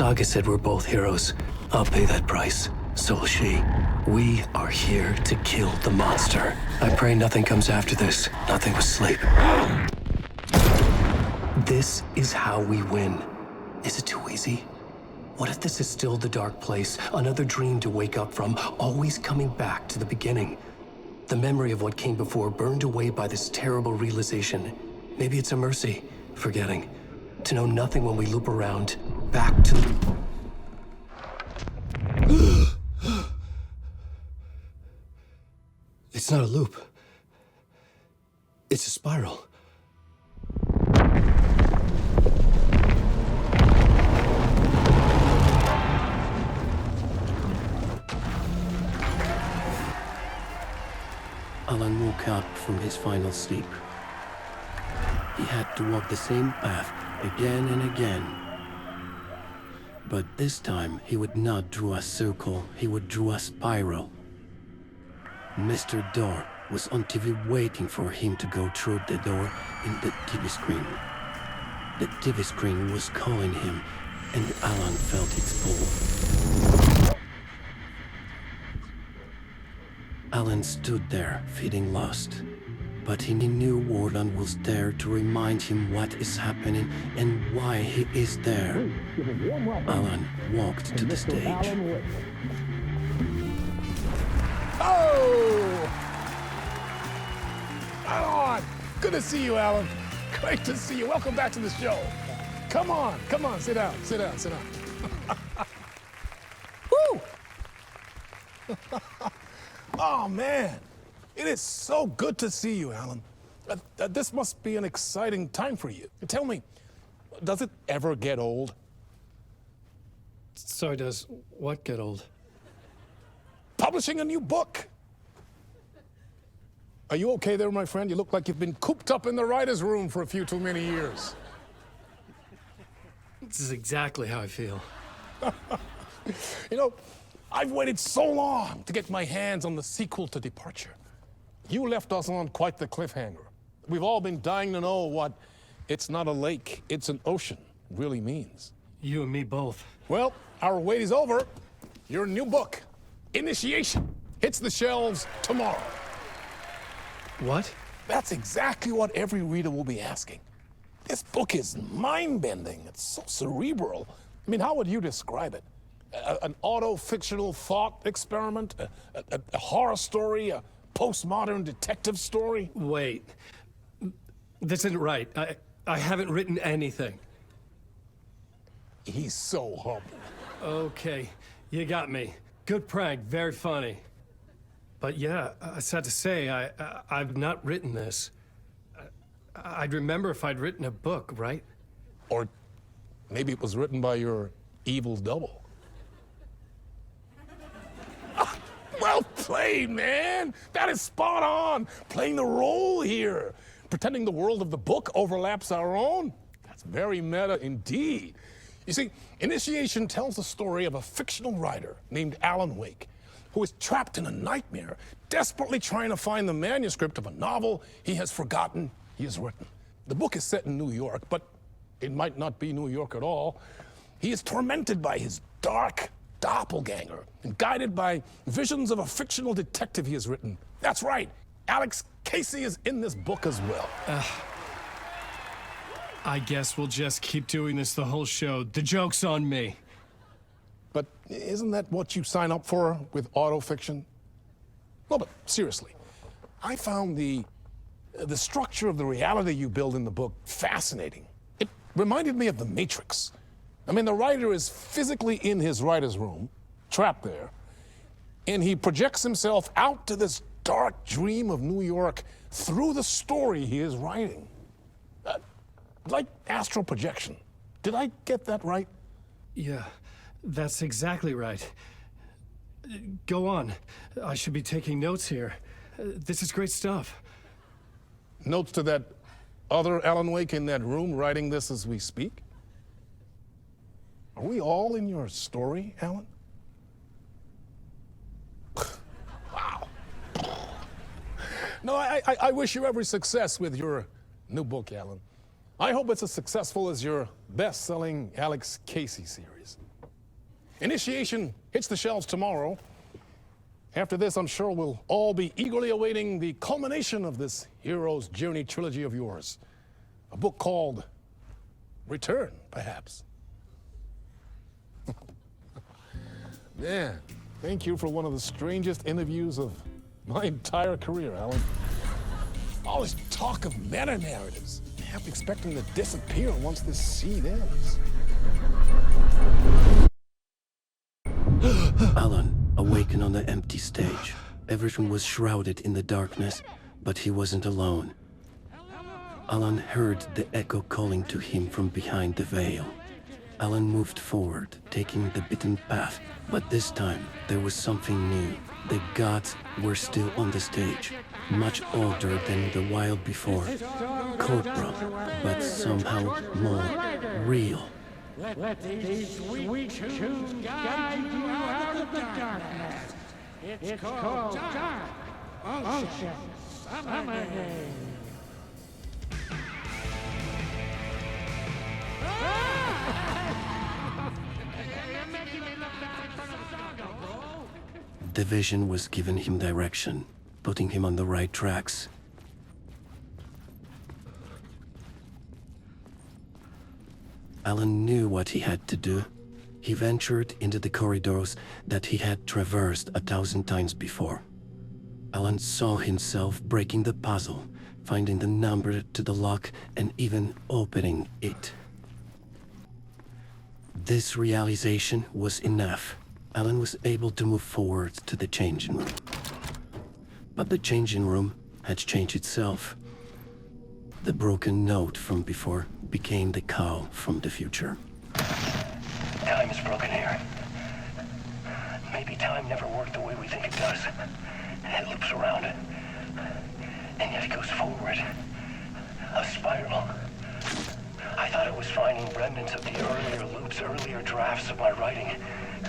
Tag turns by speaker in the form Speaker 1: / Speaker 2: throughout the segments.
Speaker 1: Saga said we're both heroes. I'll pay that price. So will she. We are here to kill the monster. I pray nothing comes after this. Nothing with sleep. This is how we win. Is it too easy? What if this is still the dark place? Another dream to wake up from, always coming back to the beginning. The memory of what came before burned away by this terrible realization. Maybe it's a mercy, forgetting. To know nothing when we loop around, back to... It's not a loop. It's a spiral. Alan woke up from his final sleep. He had to walk the same path again and again. But this time, he would not draw a circle, he would draw a spiral. Mr. Door was on TV waiting for him to go through the door in the TV screen. The TV screen was calling him, and Alan felt its pull. Alan stood there, feeling lost. But he knew Warden was there to remind him what is happening and why he is there. Alan walked to the stage.
Speaker 2: Oh! Alan! Good to see you, Alan. Great to see you. Welcome back to the show. Come on, sit down, sit down, sit down. Woo! Oh, man. It is so good to see you, Alan. This must be an exciting time for you. Tell me, does it ever get old?
Speaker 1: Sorry, does what get old?
Speaker 2: Publishing a new book. Are you okay there, my friend? You look like you've been cooped up in the writer's room for a few too many years.
Speaker 1: This is exactly how I feel.
Speaker 2: You know, I've waited so long to get my hands on the sequel to Departure. You left us on quite the cliffhanger. We've all been dying to know what "it's not a lake, it's an ocean" really means.
Speaker 1: You and me both.
Speaker 2: Well, our wait is over. Your new book, Initiation, hits the shelves tomorrow.
Speaker 1: What?
Speaker 2: That's exactly what every reader will be asking. This book is mind-bending. It's so cerebral. I mean, how would you describe it? An auto-fictional thought experiment? A horror story? A postmodern detective story?
Speaker 1: Wait. This isn't right. I haven't written anything.
Speaker 2: He's so humble.
Speaker 1: Okay, you got me. Good prank, very funny. But yeah, I sad to say, I've not written this. I'd remember if I'd written a book, right?
Speaker 2: Or maybe it was written by your evil double. Well played, man. That is spot on. Playing the role here. Pretending the world of the book overlaps our own. That's very meta indeed. You see, Initiation tells the story of a fictional writer named Alan Wake, who is trapped in a nightmare, desperately trying to find the manuscript of a novel he has forgotten he has written. The book is set in New York, but it might not be New York at all. He is tormented by his dark doppelganger and guided by visions of a fictional detective he has written. That's right, Alex Casey is in this book as well.
Speaker 1: I guess we'll just keep doing this the whole show. The joke's on me.
Speaker 2: But isn't that what you sign up for with autofiction? No, but seriously, I found the structure of the reality you build in the book fascinating. It reminded me of The Matrix. I mean, the writer is physically in his writer's room, trapped there, and he projects himself out to this dark dream of New York through the story he is writing. Like astral projection. Did I get that right?
Speaker 1: Yeah, that's exactly right. Go on. I should be taking notes here. This is great stuff.
Speaker 2: Notes to that other Alan Wake in that room writing this as we speak? Are we all in your story, Alan? Wow. No, I wish you every success with your new book, Alan. I hope it's as successful as your best-selling Alex Casey series. Initiation hits the shelves tomorrow. After this, I'm sure we'll all be eagerly awaiting the culmination of this hero's journey trilogy of yours. A book called Return, perhaps. Man, thank you for one of the strangest interviews of my entire career, Alan. All this talk of meta-narratives, half expecting to disappear once this scene ends.
Speaker 1: Alan awakened on the empty stage. Everything was shrouded in the darkness, but he wasn't alone. Alan heard the echo calling to him from behind the veil. Alan moved forward, taking the beaten path, but this time there was something new. The gods were still on the stage, much older than the while before. Corporal, but somehow more real.
Speaker 3: Let these sweet tunes guide you out of the darkness. It's called Dark Ocean Summoning.
Speaker 1: The vision was giving him direction, putting him on the right tracks. Alan knew what he had to do. He ventured into the corridors that he had traversed 1,000 times before. Alan saw himself breaking the puzzle, finding the number to the lock, and even opening it. This realization was enough. Alan was able to move forward to the changing room. But the changing room had changed itself. The broken note from before became the call from the future.
Speaker 4: Time is broken here. Maybe time never worked the way we think it does. It loops around, and yet it goes forward. A spiral. I thought it was finding remnants of the earlier loops, earlier drafts of my writing.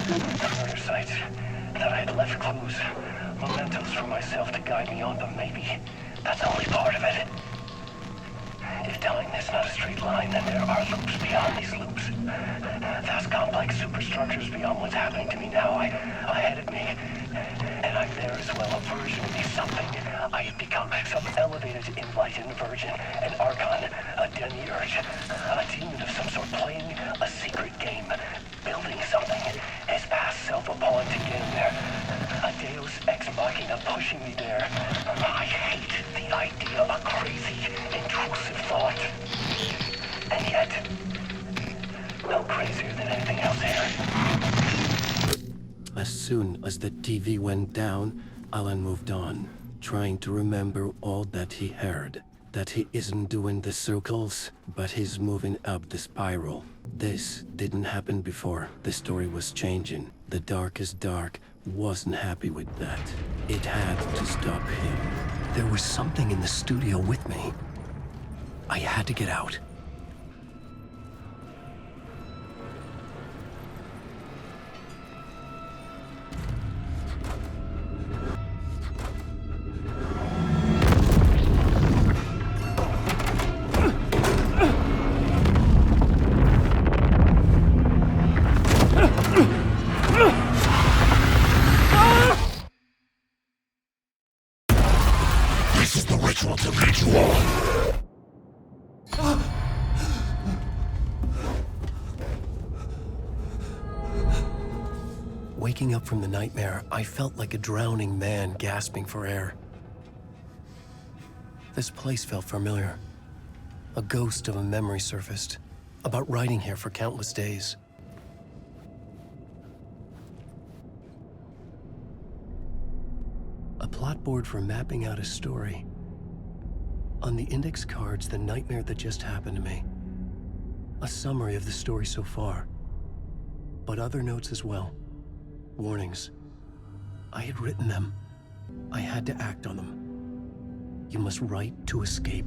Speaker 4: Murder sites that I had left clues, mementos for myself to guide me on, but maybe that's only part of it. If telling this not a straight line, then there are loops beyond these loops. Vast complex superstructures beyond what's happening to me now, ahead of me. And I'm there as well, a version of me, something I have become, some elevated, enlightened virgin, an archon, a demiurge, a demon of some sort, playing a secret game, building something, his past self appalling to get him there. A deus ex machina pushing me there. I hate the idea of crazy, intrusive thought. And yet, no crazier than anything else here.
Speaker 1: As soon as the TV went down, Alan moved on, trying to remember all that he heard. That he isn't doing the circles, but he's moving up the spiral. This didn't happen before. The story was changing. The darkest dark wasn't happy with that. It had to stop him. There was something in the studio with me. I had to get out.
Speaker 2: This is the ritual to lead you on.
Speaker 1: Waking up from the nightmare, I felt like a drowning man gasping for air. This place felt familiar. A ghost of a memory surfaced, about writing here for countless days. A plot board for mapping out a story. On the index cards, the nightmare that just happened to me. A summary of the story so far, but other notes as well. Warnings. I had written them. I had to act on them. You must write to escape.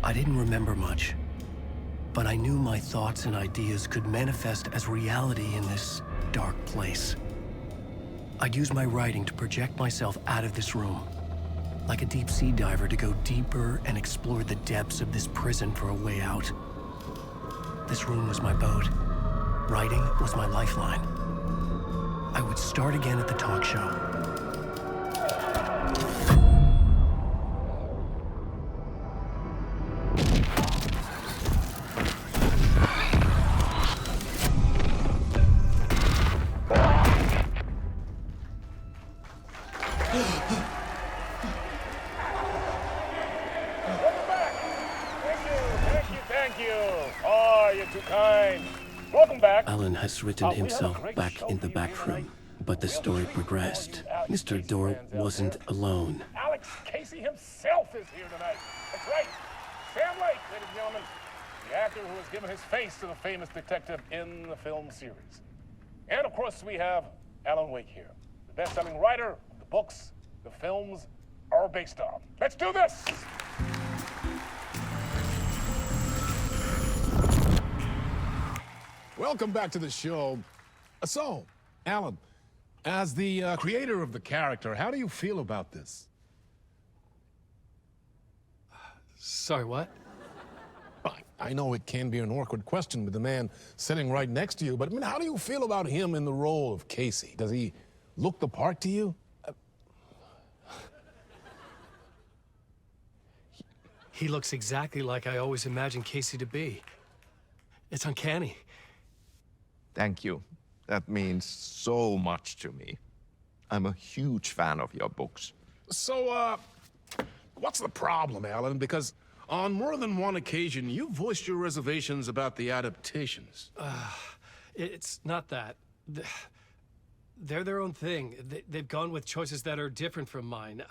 Speaker 1: I didn't remember much, but I knew my thoughts and ideas could manifest as reality in this dark place. I'd use my writing to project myself out of this room, like a deep sea diver to go deeper and explore the depths of this prison for a way out. This room was my boat. Writing was my lifeline. I would start again at the talk show.
Speaker 2: Alan
Speaker 1: has written himself back in the back room, but the story progressed. Mr. Dorr wasn't alone.
Speaker 2: Alex Casey himself is here tonight. That's right. Sam Lake, ladies and gentlemen, the actor who has given his face to the famous detective in the film series. And of course, we have Alan Wake here, the best-selling writer of the books the films are based on. Let's do this! Welcome back to the show. So, Alan, as the creator of the character, how do you feel about this?
Speaker 1: Sorry, what?
Speaker 2: I know it can be an awkward question with the man sitting right next to you, but I mean, how do you feel about him in the role of Casey? Does he look the part to you?
Speaker 1: He looks exactly like I always imagined Casey to be. It's uncanny.
Speaker 5: Thank you. That means so much to me. I'm a huge fan of your books.
Speaker 2: So, what's the problem, Alan? Because on more than one occasion, you voiced your reservations about the adaptations.
Speaker 1: It's not that. They're their own thing. They've gone with choices that are different from mine.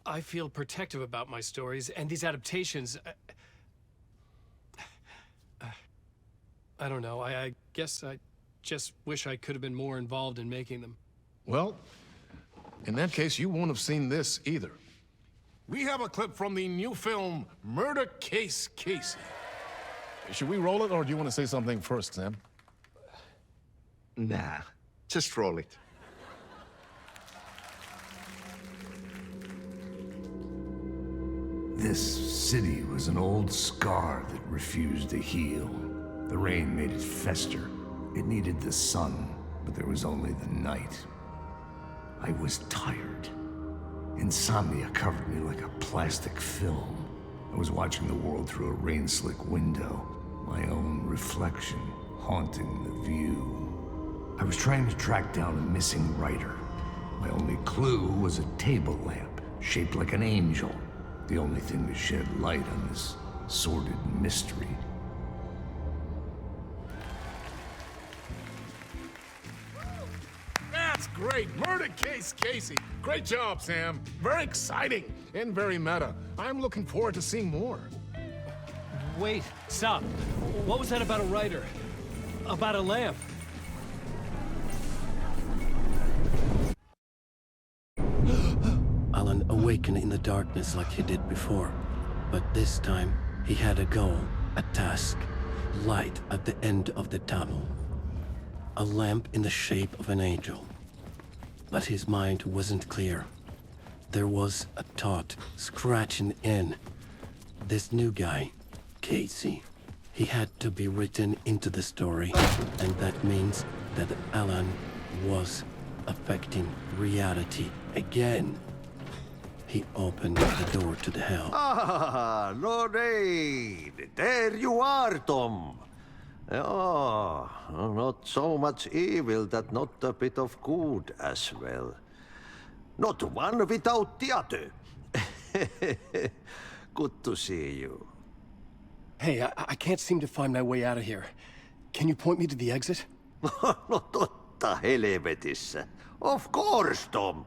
Speaker 1: I feel protective about my stories, and these adaptations... I don't know. I guess I just wish I could have been more involved in making them.
Speaker 2: Well, in that case, you won't have seen this either. We have a clip from the new film, Murder Case Casey. Should we roll it, or do you want to say something first, Sam?
Speaker 5: Nah, just roll it.
Speaker 6: This city was an old scar that refused to heal. The rain made it fester. It needed the sun, but there was only the night. I was tired. Insomnia covered me like a plastic film. I was watching the world through a rain-slick window, my own reflection haunting the view. I was trying to track down a missing writer. My only clue was a table lamp, shaped like an angel, the only thing to shed light on this sordid mystery.
Speaker 2: That's great. Murder Case Casey. Great job, Sam. Very exciting and very meta. I'm looking forward to seeing more.
Speaker 1: Wait, stop. What was that about a writer? About a lamp? Alan awakened in the darkness like he did before. But this time, he had a goal, a task. Light at the end of the tunnel. A lamp in the shape of an angel. But his mind wasn't clear. There was a thought scratching in. This new guy, Casey, he had to be written into the story. And that means that Alan was affecting reality again. He opened the door to the hell.
Speaker 7: Ah, Lorraine! There you are, Tom. Oh, not so much evil that not a bit of good as well. Not one without the other. Good to see you.
Speaker 1: Hey, I can't seem to find my way out of here. Can you point me to the exit?
Speaker 7: No totta helvetissä. Of course, Tom.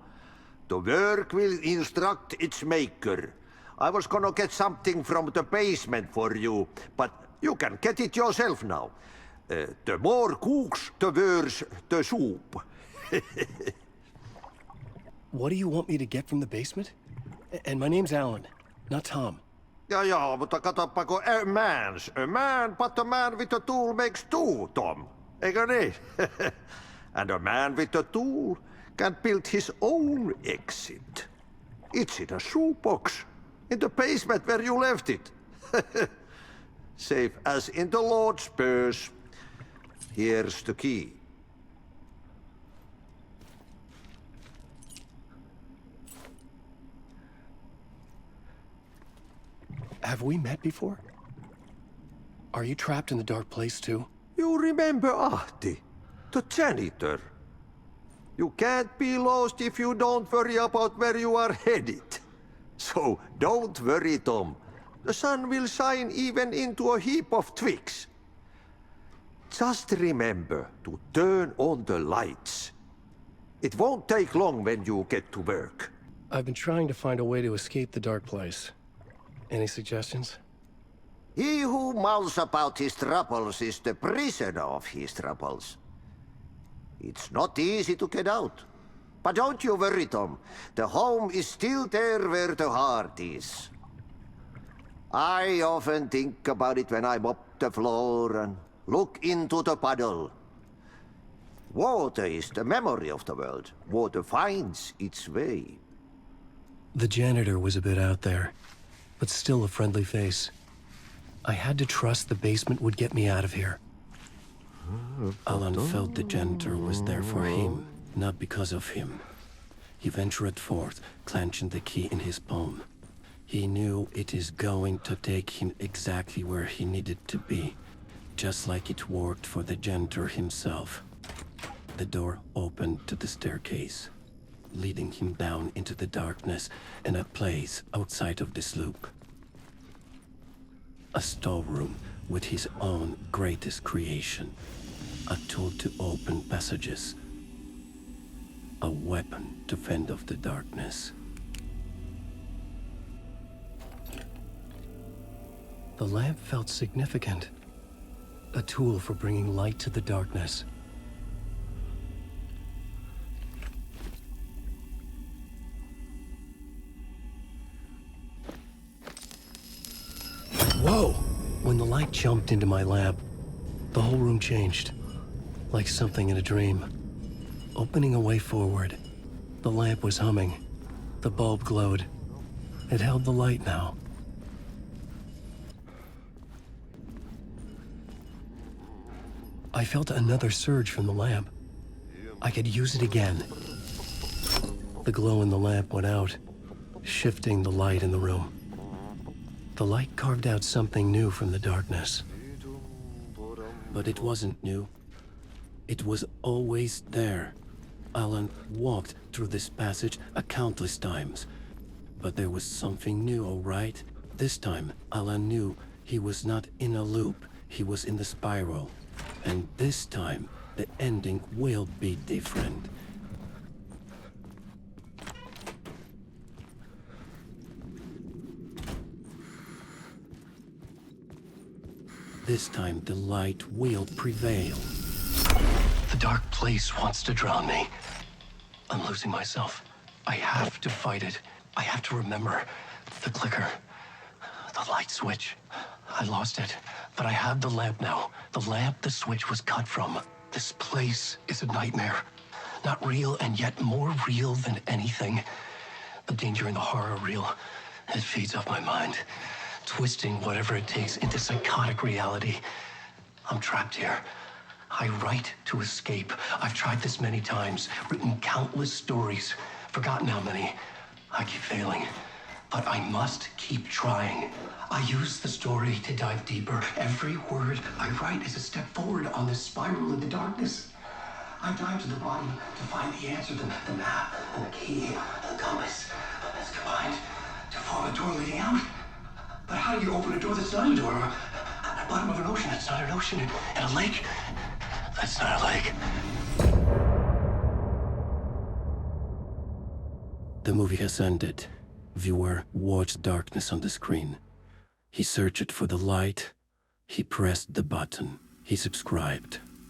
Speaker 7: The work will instruct its maker. I was gonna get something from the basement for you, but you can get it yourself now. The more cooks, the worse the soup.
Speaker 1: What do you want me to get from the basement? And my name's Alan, not Tom.
Speaker 7: Ja, mutta katsoppa kun a man, but a man with a tool makes two, Tom. Eikö niin? And a man with a tool can build his own exit. It's in a shoebox, in the basement where you left it. Safe as in the Lord's purse. Here's the key.
Speaker 1: Have we met before? Are you trapped in the dark place too?
Speaker 7: You remember Ahti, the janitor. You can't be lost if you don't worry about where you are headed. So don't worry, Tom. The sun will shine even into a heap of twigs. Just remember to turn on the lights. It won't take long when you get to work.
Speaker 1: I've been trying to find a way to escape the dark place. Any suggestions?
Speaker 7: He who mouths about his troubles is the prisoner of his troubles. It's not easy to get out. But don't you worry, Tom. The home is still there where the heart is. I often think about it when I mop the floor and look into the puddle. Water is the memory of the world. Water finds its way.
Speaker 1: The janitor was a bit out there, but still a friendly face. I had to trust the basement would get me out of here. Alan felt the janitor was there for him, not because of him. He ventured forth, clenching the key in his palm. He knew it is going to take him exactly where he needed to be, just like it worked for the janitor himself. The door opened to the staircase, leading him down into the darkness and a place outside of this loop. A storeroom with his own greatest creation. A tool to open passages. A weapon to fend off the darkness. The lamp felt significant. A tool for bringing light to the darkness. Whoa! When the light jumped into my lamp, the whole room changed. Like something in a dream. Opening a way forward. The lamp was humming. The bulb glowed. It held the light now. I felt another surge from the lamp. I could use it again. The glow in the lamp went out, shifting the light in the room. The light carved out something new from the darkness. But it wasn't new. It was always there. Alan walked through this passage countless times. But there was something new, all right? This time, Alan knew he was not in a loop. He was in the spiral. And this time, the ending will be different. This time, the light will prevail. The dark place wants to drown me. I'm losing myself. I have to fight it. I have to remember. The clicker. The light switch. I lost it. But I have the lamp now. The lamp the switch was cut from. This place is a nightmare. Not real, and yet more real than anything. The danger and the horror are real. It feeds off my mind. Twisting whatever it takes into psychotic reality. I'm trapped here. I write to escape. I've tried this many times, written countless stories, forgotten how many. I keep failing, but I must keep trying. I use the story to dive deeper. Every word I write is a step forward on this spiral in the darkness. I dive to the bottom to find the answer, the map, and the key, and the compass. It's combined to form a door leading out. But how do you open a door that's not a door? At the bottom of an ocean that's not an ocean, and a lake that's not a lake. The movie has ended. Viewer watched darkness on the screen. He searched for the light. He pressed the button. He subscribed.